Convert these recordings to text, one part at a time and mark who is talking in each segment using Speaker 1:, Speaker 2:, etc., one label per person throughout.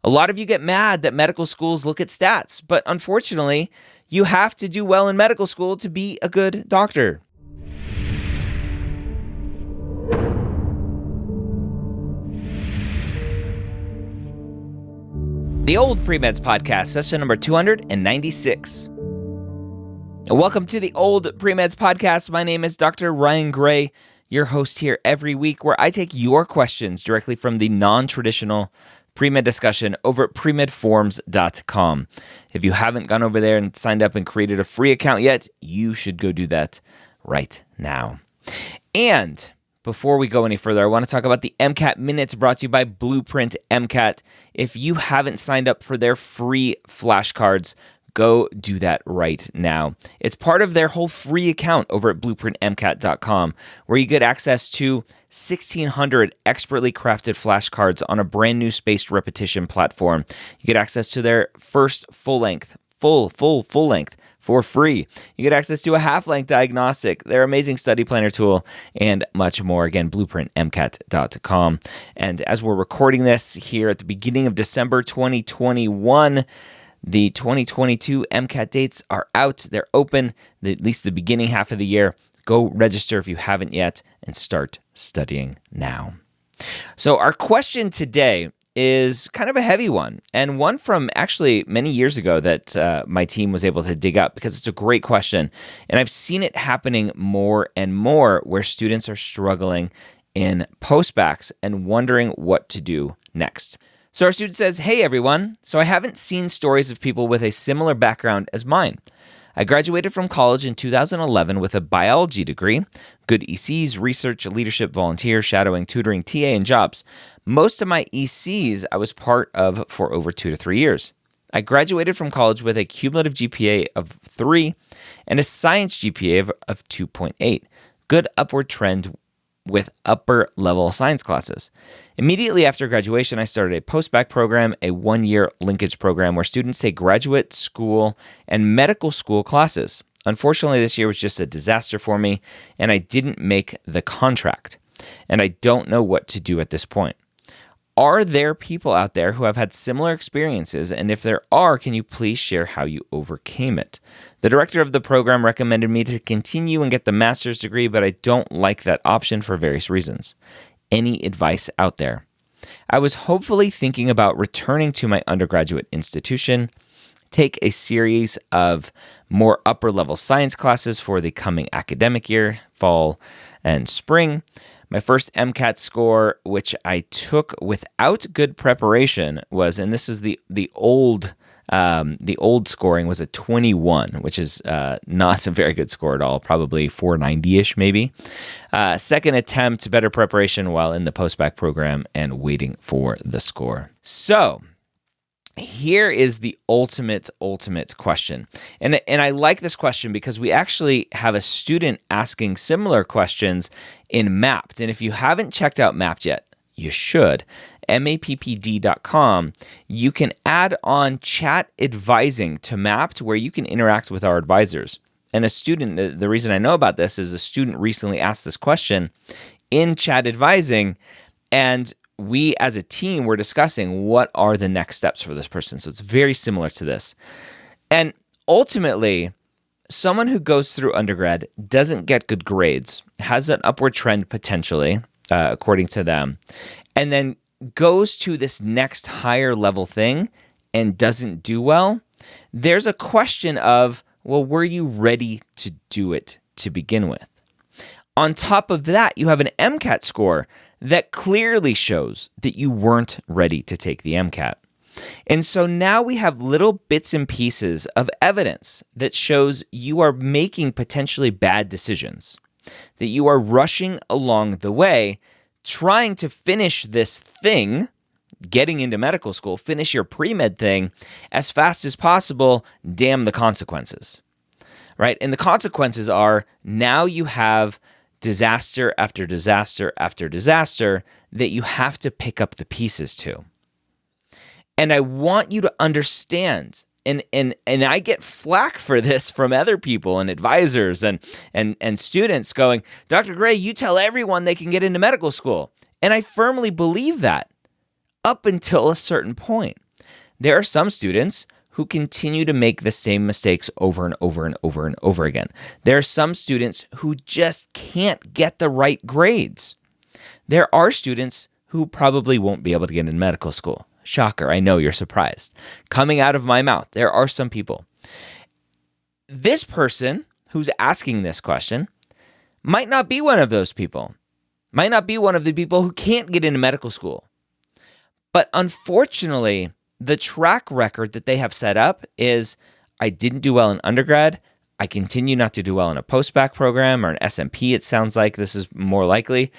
Speaker 1: A lot of you get mad that medical schools look at stats, but unfortunately, you have to do well in medical school to be a good doctor. The Old Premeds Podcast, session number 296. Welcome to the Old Premeds Podcast. My name is Dr. Ryan Gray, your host here every week, where I take your questions directly from the non-traditional Premed discussion over at premedforms.com. If you haven't gone over there and signed up and created a free account yet, you should go do that right now. And before we go any further, I want to talk about the MCAT Minutes brought to you by Blueprint MCAT. If you haven't signed up for their free flashcards, go do that right now. It's part of their whole free account over at blueprintmcat.com, where you get access to 1,600 expertly crafted flashcards on a brand new spaced repetition platform. You get access to their first full length for free. You get access to a half-length diagnostic, their amazing study planner tool, and much more. Again, blueprintmcat.com. And as we're recording this here at the beginning of December 2021, the 2022 MCAT dates are out. They're open, at least the beginning half of the year. Go register if you haven't yet and start studying now. So our question today is kind of a heavy one, and one from actually many years ago that my team was able to dig up because it's a great question. And I've seen it happening more and more where students are struggling in postbacs and wondering what to do next. So our student says, "Hey everyone, so I haven't seen stories of people with a similar background as mine. I graduated from college in 2011 with a biology degree, good ECs, research, leadership, volunteer, shadowing, tutoring, TA, and jobs. Most of my ECs I was part of for over 2 to 3 years. I graduated from college with a cumulative GPA of 3 and a science GPA of 2.8. Good upward trend with upper level science classes. Immediately after graduation, I started a postbac program, a 1-year linkage program where students take graduate school and medical school classes. Unfortunately, this year was just a disaster for me, and I didn't make the contract, and I don't know what to do at this point. Are there people out there who have had similar experiences? And if there are, can you please share how you overcame it? The director of the program recommended me to continue and get the master's degree, but I don't like that option for various reasons. Any advice out there? I was hopefully thinking about returning to my undergraduate institution, take a series of more upper-level science classes for the coming academic year, fall and spring. My first MCAT score, which I took without good preparation, was, and this is the old scoring, was a 21, which is not a very good score at all, probably 490-ish maybe. Second attempt, better preparation while in the postbac program and waiting for the score. So here is the ultimate question. And I like this question because we actually have a student asking similar questions in Mapped. And if you haven't checked out Mapped yet, you should. mappd.com. You can add on chat advising to Mapped where you can interact with our advisors. And a student, the reason I know about this is a student recently asked this question in chat advising, and we as a team were discussing what are the next steps for this person. So it's very similar to this. And ultimately, someone who goes through undergrad doesn't get good grades, has an upward trend potentially, according to them, and then goes to this next higher level thing and doesn't do well. There's a question of, well, were you ready to do it to begin with? On top of that, you have an MCAT score that clearly shows that you weren't ready to take the MCAT. And so now we have little bits and pieces of evidence that shows you are making potentially bad decisions, that you are rushing along the way, trying to finish this thing, getting into medical school, finish your pre-med thing as fast as possible, damn the consequences, right? And the consequences are now you have disaster after disaster after disaster that you have to pick up the pieces to. And I want you to understand, and I get flack for this from other people and advisors and students going, Dr. Gray, you tell everyone they can get into medical school. And I firmly believe that up until a certain point. there are some students who continue to make the same mistakes over and over and over and over again. There are some students who just can't get the right grades. There are students who probably won't be able to get in medical school. Shocker, I know you're surprised. Coming out of my mouth, there are some people. This person who's asking this question might not be one of those people, might not be one of the people who can't get into medical school. But unfortunately, the track record that they have set up is, I didn't do well in undergrad, I continue not to do well in a postbac program or an SMP, it sounds like this is more likely,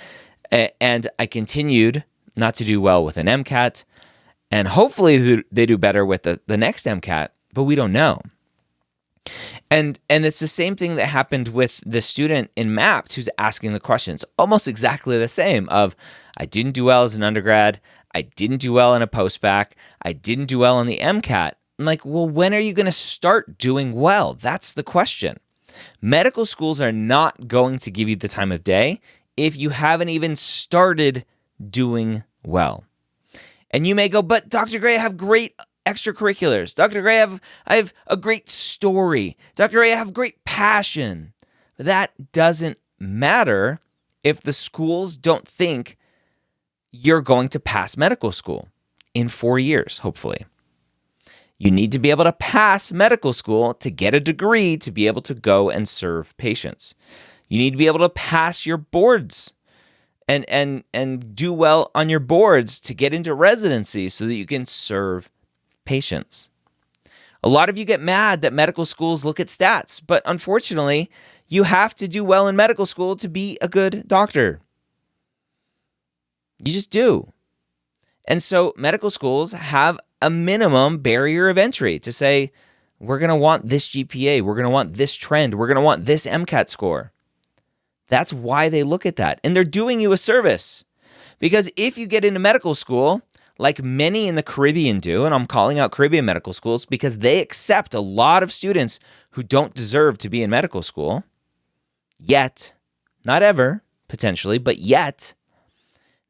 Speaker 1: and I continued not to do well with an MCAT, and hopefully they do better with the next MCAT, but we don't know. And it's the same thing that happened with the student in MAPT who's asking the questions, almost exactly the same of, I didn't do well as an undergrad, I didn't do well in a postbac, I didn't do well in the MCAT. I'm like, well, when are you going to start doing well? That's the question. Medical schools are not going to give you the time of day if you haven't even started doing well. And you may go, but Dr. Gray, I have great extracurriculars. Dr. Gray, I have a great story. Dr. Gray, I have great passion. But that doesn't matter if the schools don't think you're going to pass medical school in 4 years, hopefully. You need to be able to pass medical school to get a degree to be able to go and serve patients. You need to be able to pass your boards and do well on your boards to get into residency so that you can serve patients. A lot of you get mad that medical schools look at stats, but unfortunately, you have to do well in medical school to be a good doctor. You just do. And so medical schools have a minimum barrier of entry to say, we're going to want this GPA, we're going to want this trend, we're going to want this MCAT score. That's why they look at that. And they're doing you a service. Because if you get into medical school, like many in the Caribbean do, and I'm calling out Caribbean medical schools because they accept a lot of students who don't deserve to be in medical school, yet, not ever, potentially, but yet,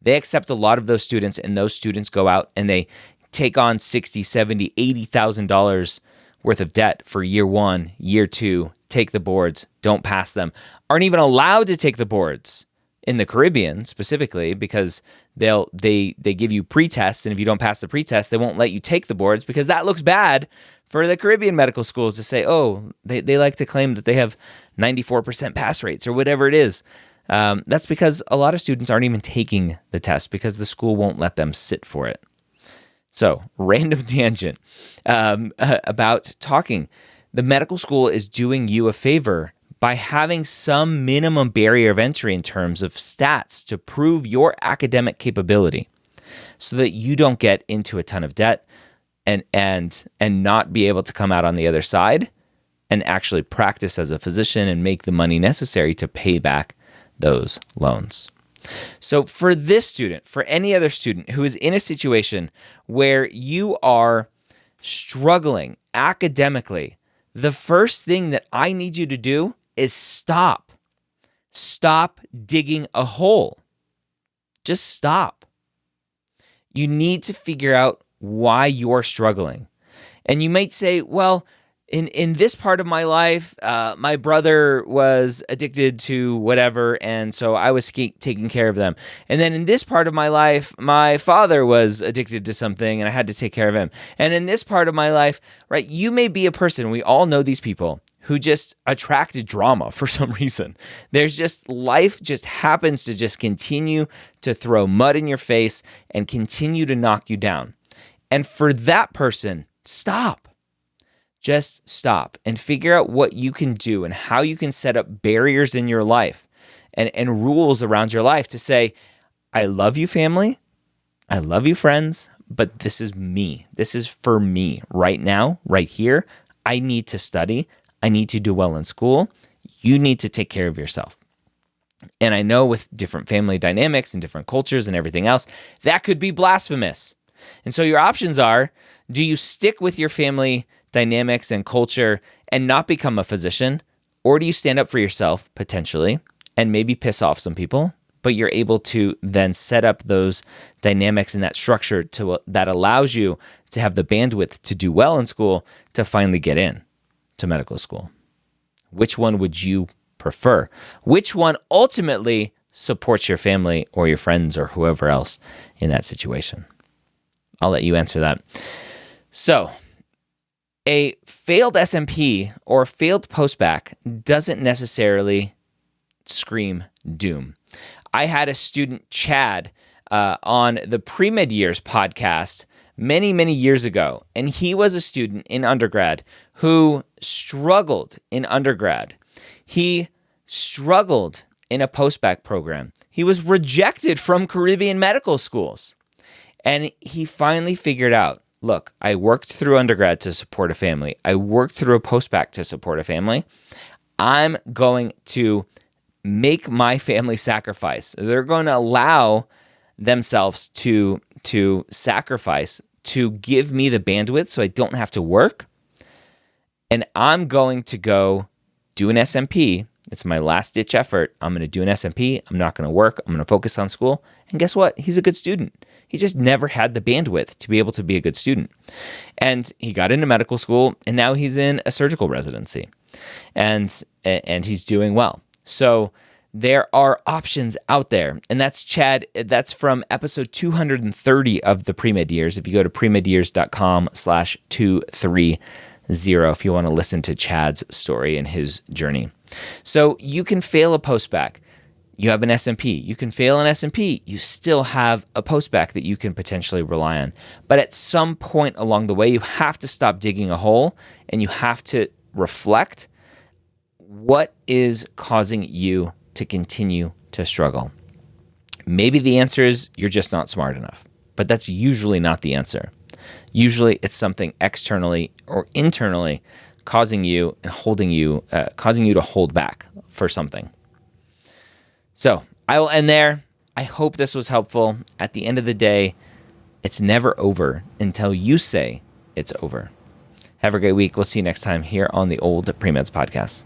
Speaker 1: they accept a lot of those students, and those students go out and they take on $60,000, $70,000, $80,000 worth of debt for year one, year two, take the boards, don't pass them, aren't even allowed to take the boards in the Caribbean specifically because they give you pre-tests, and if you don't pass the pre-test, they won't let you take the boards because that looks bad for the Caribbean medical schools to say, oh, they like to claim that they have 94% pass rates or whatever it is. That's because a lot of students aren't even taking the test because the school won't let them sit for it. So, random tangent about talking. The medical school is doing you a favor by having some minimum barrier of entry in terms of stats to prove your academic capability so that you don't get into a ton of debt and not be able to come out on the other side and actually practice as a physician and make the money necessary to pay back those loans. So for this student, for any other student who is in a situation where you are struggling academically, the first thing that I need you to do is stop. Stop digging a hole. Just stop. You need to figure out why you're struggling. And you might say, well, in this part of my life, my brother was addicted to whatever, and so I was taking care of them. And then in this part of my life, my father was addicted to something, and I had to take care of him. And in this part of my life, right, you may be a person, we all know these people, who just attracted drama for some reason. There's just, life just happens to just continue to throw mud in your face and continue to knock you down. And for that person, stop. Just stop and figure out what you can do and how you can set up barriers in your life and rules around your life to say, I love you, family. I love you, friends, but this is me. This is for me right now, right here. I need to study. I need to do well in school. You need to take care of yourself. And I know with different family dynamics and different cultures and everything else, that could be blasphemous. And so your options are, do you stick with your family dynamics and culture and not become a physician? Or do you stand up for yourself potentially and maybe piss off some people, but you're able to then set up those dynamics and that structure that allows you to have the bandwidth to do well in school to finally get in to medical school. Which one would you prefer? Which one ultimately supports your family or your friends or whoever else in that situation? I'll let you answer that. So, a failed SMP or failed postbac doesn't necessarily scream doom. I had a student, Chad, on the Premed Years podcast many, many years ago, and he was a student in undergrad who struggled in undergrad. He struggled in a postbac program. He was rejected from Caribbean medical schools. And he finally figured out, look, I worked through undergrad to support a family. I worked through a postbac to support a family. I'm going to make my family sacrifice. They're going to allow themselves to sacrifice to give me the bandwidth so I don't have to work. And I'm going to go do an SMP. It's my last ditch effort. I'm going to do an SMP. I'm not going to work. I'm going to focus on school. And guess what? He's a good student. He just never had the bandwidth to be able to be a good student. And he got into medical school, and now he's in a surgical residency. And he's doing well. So there are options out there. And that's Chad. That's from episode 230 of the Premed Years. If you go to premedyears.com/230, if you want to listen to Chad's story and his journey. So you can fail a postbac. You have an SMP. You can fail an SMP. You still have a postbac that you can potentially rely on. But at some point along the way, you have to stop digging a hole and you have to reflect what is causing you to continue to struggle. Maybe the answer is you're just not smart enough, but that's usually not the answer. Usually it's something externally or internally causing you and holding you, causing you to hold back for something. So I will end there. I hope this was helpful. At the end of the day, it's never over until you say it's over. Have a great week. We'll see you next time here on the Old Premeds Podcast.